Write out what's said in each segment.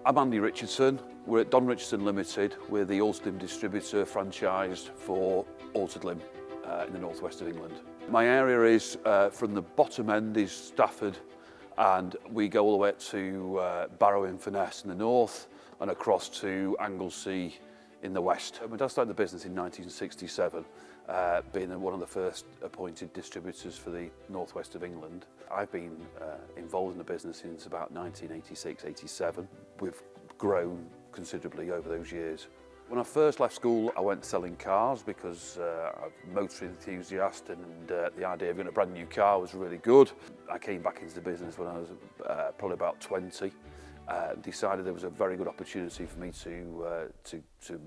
I'm Andy Richardson. We're at Don Richardson Limited. We're the Autoglym distributor franchised for Autoglym in the northwest of England. My area is from the bottom end is Stafford, and we go all the way up to Barrow-in-Furness in the north and across to Anglesey in the west. My dad started the business in 1967, being one of the first appointed distributors for the northwest of England. I've been involved in the business since about 1986-87. We've grown considerably over those years. When I first left school, I went selling cars because I'm a motor enthusiast, and the idea of getting a brand new car was really good. I came back into the business when I was probably about 20. Decided there was a very good opportunity for me to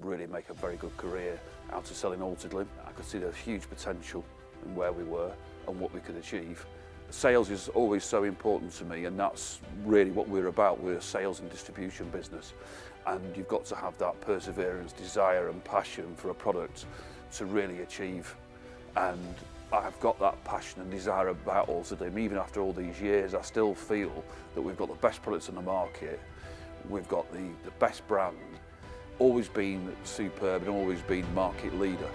really make a very good career out of selling Autoglym. I could see there's huge potential in where we were and what we could achieve. Sales is always so important to me, and that's really what we're about. We're a sales and distribution business, and you've got to have that perseverance, desire and passion for a product to really achieve. And I've got that passion and desire about Autoglym. Even after all these years, I still feel that we've got the best products on the market. We've got the best brand, always been superb and always been market leader.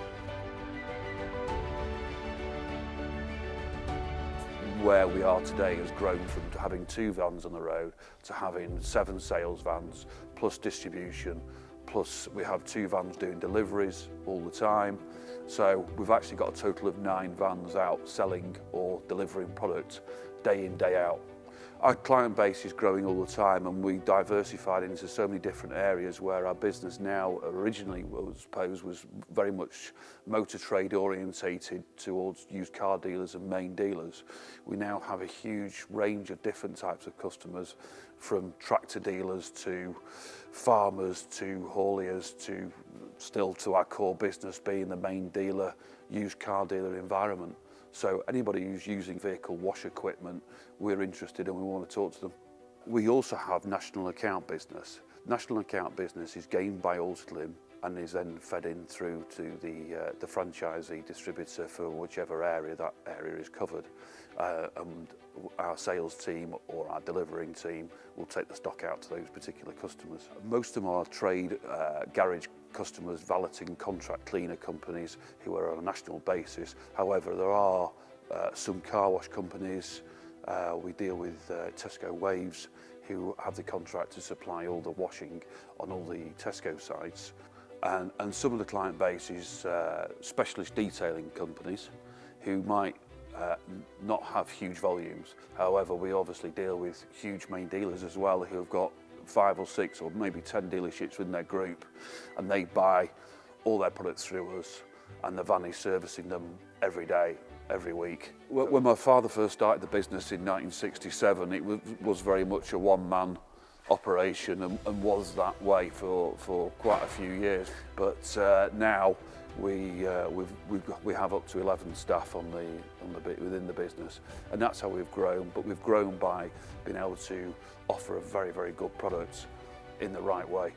Where we are today has grown from having 2 vans on the road to having 7 sales vans plus distribution, plus we have 2 vans doing deliveries all the time. So we've actually got a total of 9 vans out selling or delivering product day in, day out. Our client base is growing all the time, and we diversified into so many different areas where our business now originally was very much motor trade orientated towards used car dealers and main dealers. We now have a huge range of different types of customers, from tractor dealers to farmers to hauliers to still to our core business being the main dealer, used car dealer environment. So anybody who's using vehicle wash equipment, we're interested and we want to talk to them. We also have national account business. National account business is gained by Autoglym and is then fed in through to the franchisee distributor for whichever area that area is covered. And our sales team or our delivering team will take the stock out to those particular customers. Most of them are trade garage customers, valeting, contract cleaner companies who are on a national basis. However, there are some car wash companies. We deal with Tesco Waves, who have the contract to supply all the washing on all the Tesco sites. And some of the client base is specialist detailing companies who might not have huge volumes. However, we obviously deal with huge main dealers as well, who have got 5 or 6 or maybe 10 dealerships within their group, and they buy all their products through us, and the van is servicing them every day, every week. When my father first started the business in 1967, it was very much a one-man operation and was that way for quite a few years. But now we have up to 11 staff within the business, and that's how we've grown. But we've grown by being able to offer a very, very good product in the right way.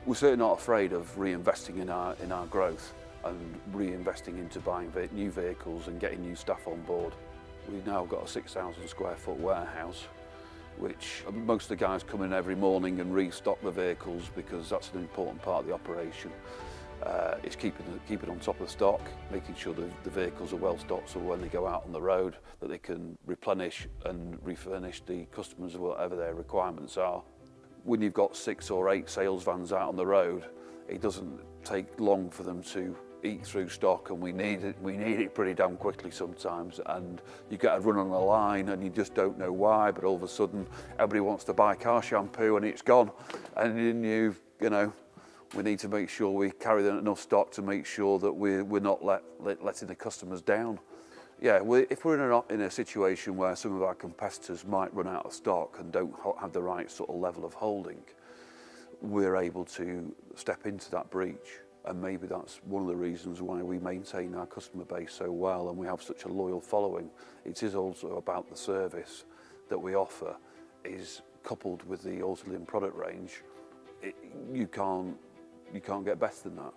We're certainly not afraid of reinvesting in our growth and reinvesting into buying new vehicles and getting new staff on board. We've now got a 6,000 square foot warehouse, which most of the guys come in every morning and restock the vehicles because that's an important part of the operation. It's keeping on top of stock, making sure that the vehicles are well stocked so when they go out on the road that they can replenish and refurnish the customers whatever their requirements are. When you've got 6 or 8 sales vans out on the road, it doesn't take long for them to eat through stock, and we need it pretty damn quickly sometimes, and you get a run on the line and you just don't know why, but all of a sudden everybody wants to buy car shampoo and it's gone, and then you know we need to make sure we carry enough stock to make sure that we're not letting the customers down. Yeah, if we're in a situation where some of our competitors might run out of stock and don't have the right sort of level of holding, we're able to step into that breach. And maybe that's one of the reasons why we maintain our customer base so well and we have such a loyal following. It is also about the service that we offer is coupled with the Autoglym product range. You can't get better than that.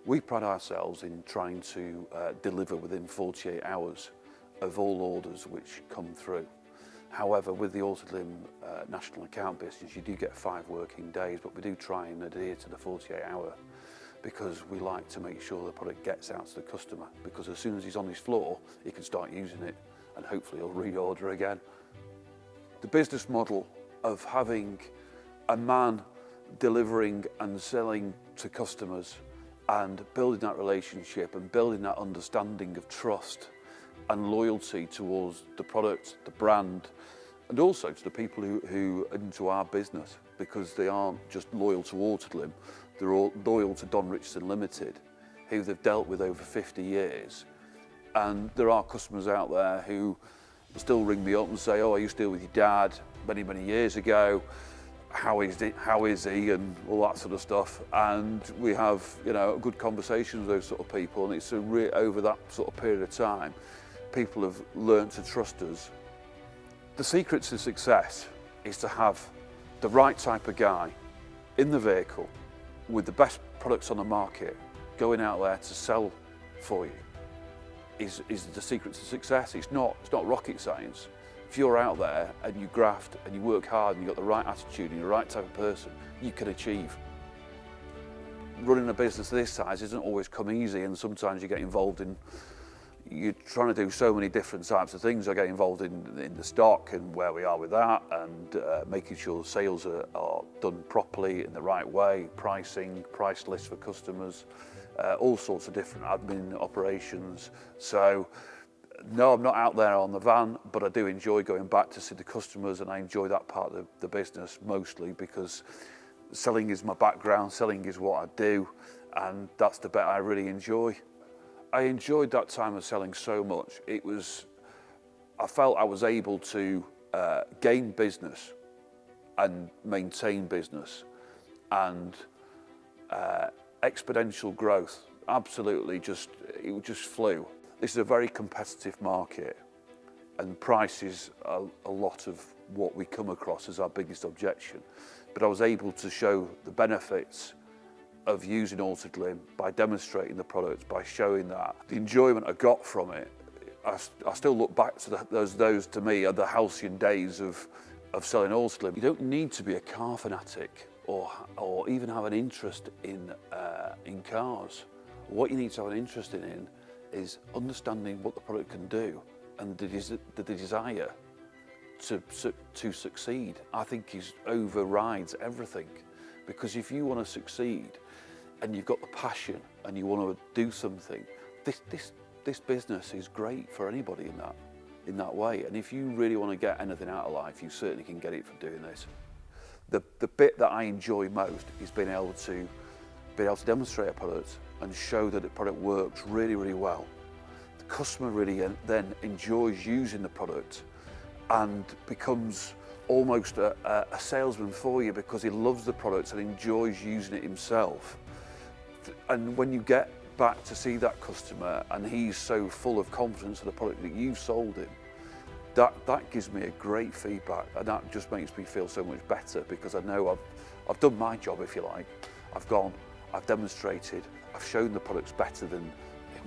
We pride ourselves in trying to deliver within 48 hours of all orders which come through. However, with the Autoglym national account business, you do get 5 working days, but we do try and adhere to the 48-hour because we like to make sure the product gets out to the customer, because as soon as he's on his floor, he can start using it and hopefully he'll reorder again. The business model of having a man delivering and selling to customers and building that relationship and building that understanding of trust and loyalty towards the product, the brand, and also to the people who are into our business, because they aren't just loyal to Autoglym, they're all loyal to Don Richardson Limited, who they've dealt with over 50 years. And there are customers out there who still ring me up and say, oh, I used to deal with your dad many, many years ago. How is he, and all that sort of stuff. And we have, good conversations with those sort of people, and it's over that sort of period of time, people have learned to trust us. The secret to success is to have the right type of guy in the vehicle with the best products on the market going out there to sell for you is the secret to success. It's not rocket science. If you're out there and you graft and you work hard and you've got the right attitude and you're the right type of person, you can achieve. Running a business this size isn't always come easy, and sometimes you get involved in, you're trying to do so many different types of things. I get involved in the stock and where we are with that, and making sure sales are done properly in the right way, pricing, price lists for customers, all sorts of different admin operations. So no, I'm not out there on the van, but I do enjoy going back to see the customers, and I enjoy that part of the business mostly because selling is my background, selling is what I do, and that's the bit I really enjoy. I enjoyed that time of selling so much. I felt I was able to gain business and maintain business, and exponential growth. Absolutely, it just flew. This is a very competitive market, and price is a lot of what we come across as our biggest objection. But I was able to show the benefits of using Autoglym by demonstrating the products, by showing that. The enjoyment I got from it, I still look back to those to me are the halcyon days of selling Autoglym. You don't need to be a car fanatic or even have an interest in cars. What you need to have an interest in is understanding what the product can do and the desire to succeed. I think it overrides everything, because if you want to succeed and you've got the passion and you want to do something, this business is great for anybody in that way. And if you really want to get anything out of life, you certainly can get it from doing this. The bit that I enjoy most is being able to demonstrate a product and show that the product works really, really well. The customer really then enjoys using the product and becomes almost a salesman for you, because he loves the product and enjoys using it himself. And when you get back to see that customer and he's so full of confidence of the product that you've sold him, that gives me a great feedback, and that just makes me feel so much better, because I know I've done my job, if you like. I've demonstrated, I've shown the product's better than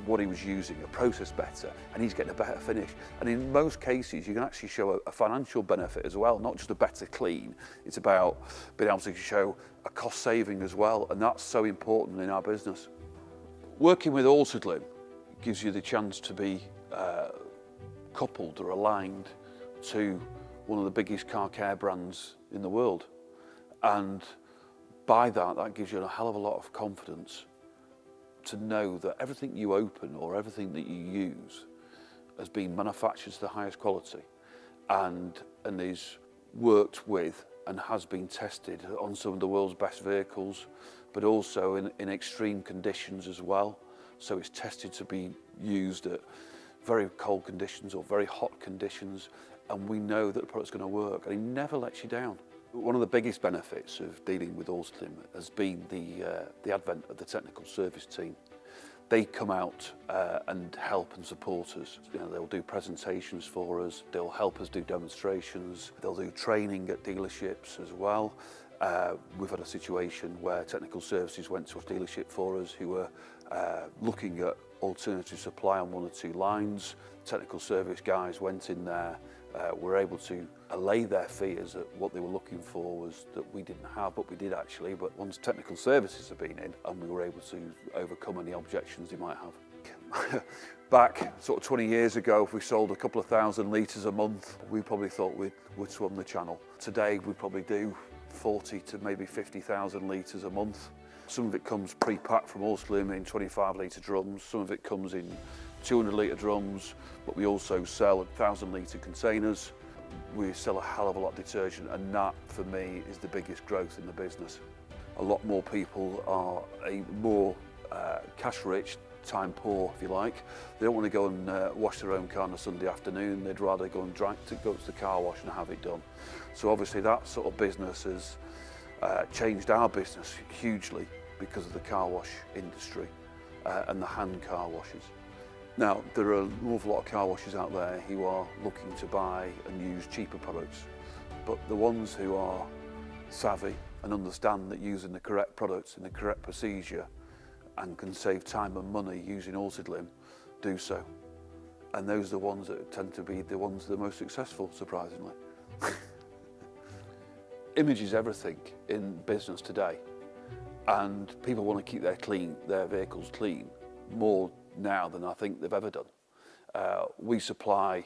what he was using, a process better, and he's getting a better finish. And in most cases, you can actually show a financial benefit as well, not just a better clean. It's about being able to show a cost saving as well, and that's so important in our business. Working with Autoglym gives you the chance to be coupled or aligned to one of the biggest car care brands in the world. And by that gives you a hell of a lot of confidence to know that everything you open or everything that you use has been manufactured to the highest quality and is worked with and has been tested on some of the world's best vehicles, but also in extreme conditions as well. So it's tested to be used at very cold conditions or very hot conditions, and we know that the product's going to work, and it never lets you down. One of the biggest benefits of dealing with Autoglym has been the advent of the technical service team. They come out and help and support us. They'll do presentations for us, they'll help us do demonstrations, they'll do training at dealerships as well. We've had a situation where technical services went to a dealership for us who were looking at alternative supply on 1 or 2 lines. Technical service guys went in there, were able to allay their fears that what they were looking for was that we didn't have, but we did actually. But once technical services have been in, and we were able to overcome any objections they might have. Back sort of 20 years ago, if we sold a couple of thousand litres a month, we probably thought we'd swum the channel. Today, we probably do 40 to maybe 50,000 litres a month. Some of it comes pre-packed from Autoglym in 25 litre drums, some of it comes in 200 litre drums, but we also sell 1,000 litre containers. We sell a hell of a lot of detergent, and that for me is the biggest growth in the business. A lot more people are more cash rich, time poor if you like. They don't want to go and wash their own car on a Sunday afternoon. They'd rather go and go to the car wash and have it done. So obviously that sort of business has changed our business hugely because of the car wash industry and the hand car washes. Now, there are an awful lot of car washers out there who are looking to buy and use cheaper products, but the ones who are savvy and understand that using the correct products in the correct procedure and can save time and money using Autoglym do so. And those are the ones that tend to be the ones that are most successful, surprisingly. Image is everything in business today, and people want to keep their vehicles clean more now than I think they've ever done. We supply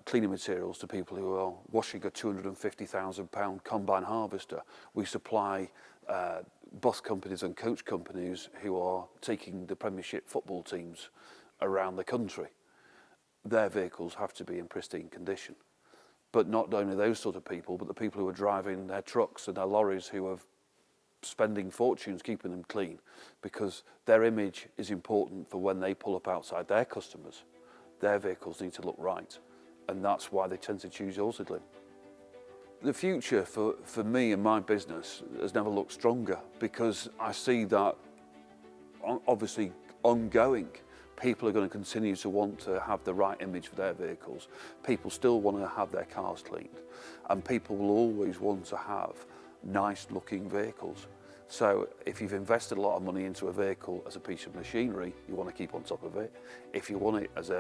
cleaning materials to people who are washing a £250,000 combine harvester. We supply bus companies and coach companies who are taking the Premiership football teams around the country. Their vehicles have to be in pristine condition. But not only those sort of people, but the people who are driving their trucks and their lorries who are spending fortunes keeping them clean, because their image is important for when they pull up outside their customers. Their vehicles need to look right, and that's why they tend to choose Autoglym. The future for me and my business has never looked stronger, because I see that obviously ongoing. People are going to continue to want to have the right image for their vehicles. People still want to have their cars cleaned, and people will always want to have nice looking vehicles. So if you've invested a lot of money into a vehicle as a piece of machinery, you want to keep on top of it. If you want it as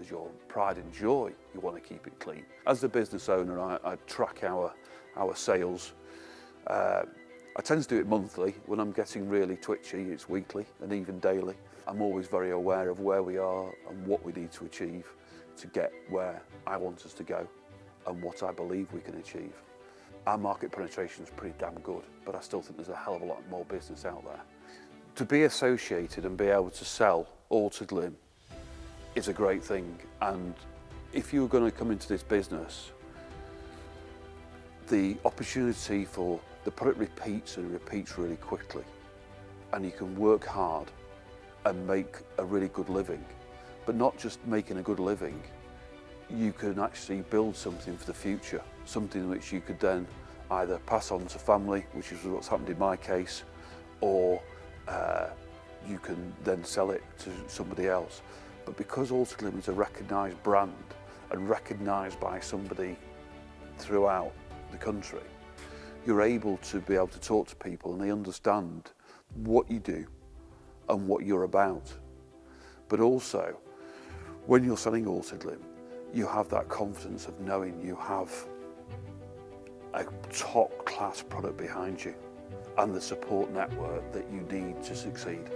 your pride and joy, you want to keep it clean. As the business owner, I track our sales. I tend to do it monthly. When I'm getting really twitchy, it's weekly and even daily. I'm always very aware of where we are and what we need to achieve to get where I want us to go and what I believe we can achieve. Our market penetration is pretty damn good, but I still think there's a hell of a lot more business out there. To be associated and be able to sell Autoglym is a great thing, and if you're going to come into this business, the opportunity for the product repeats and repeats really quickly, and you can work hard and make a really good living, but not just making a good living, you can actually build something for the future, something which you could then either pass on to family, which is what's happened in my case, or you can then sell it to somebody else. But because Autoglym is a recognised brand and recognised by somebody throughout the country, you're able to talk to people and they understand what you do and what you're about. But also, when you're selling Autoglym, you have that confidence of knowing you have a top-class product behind you and the support network that you need to succeed.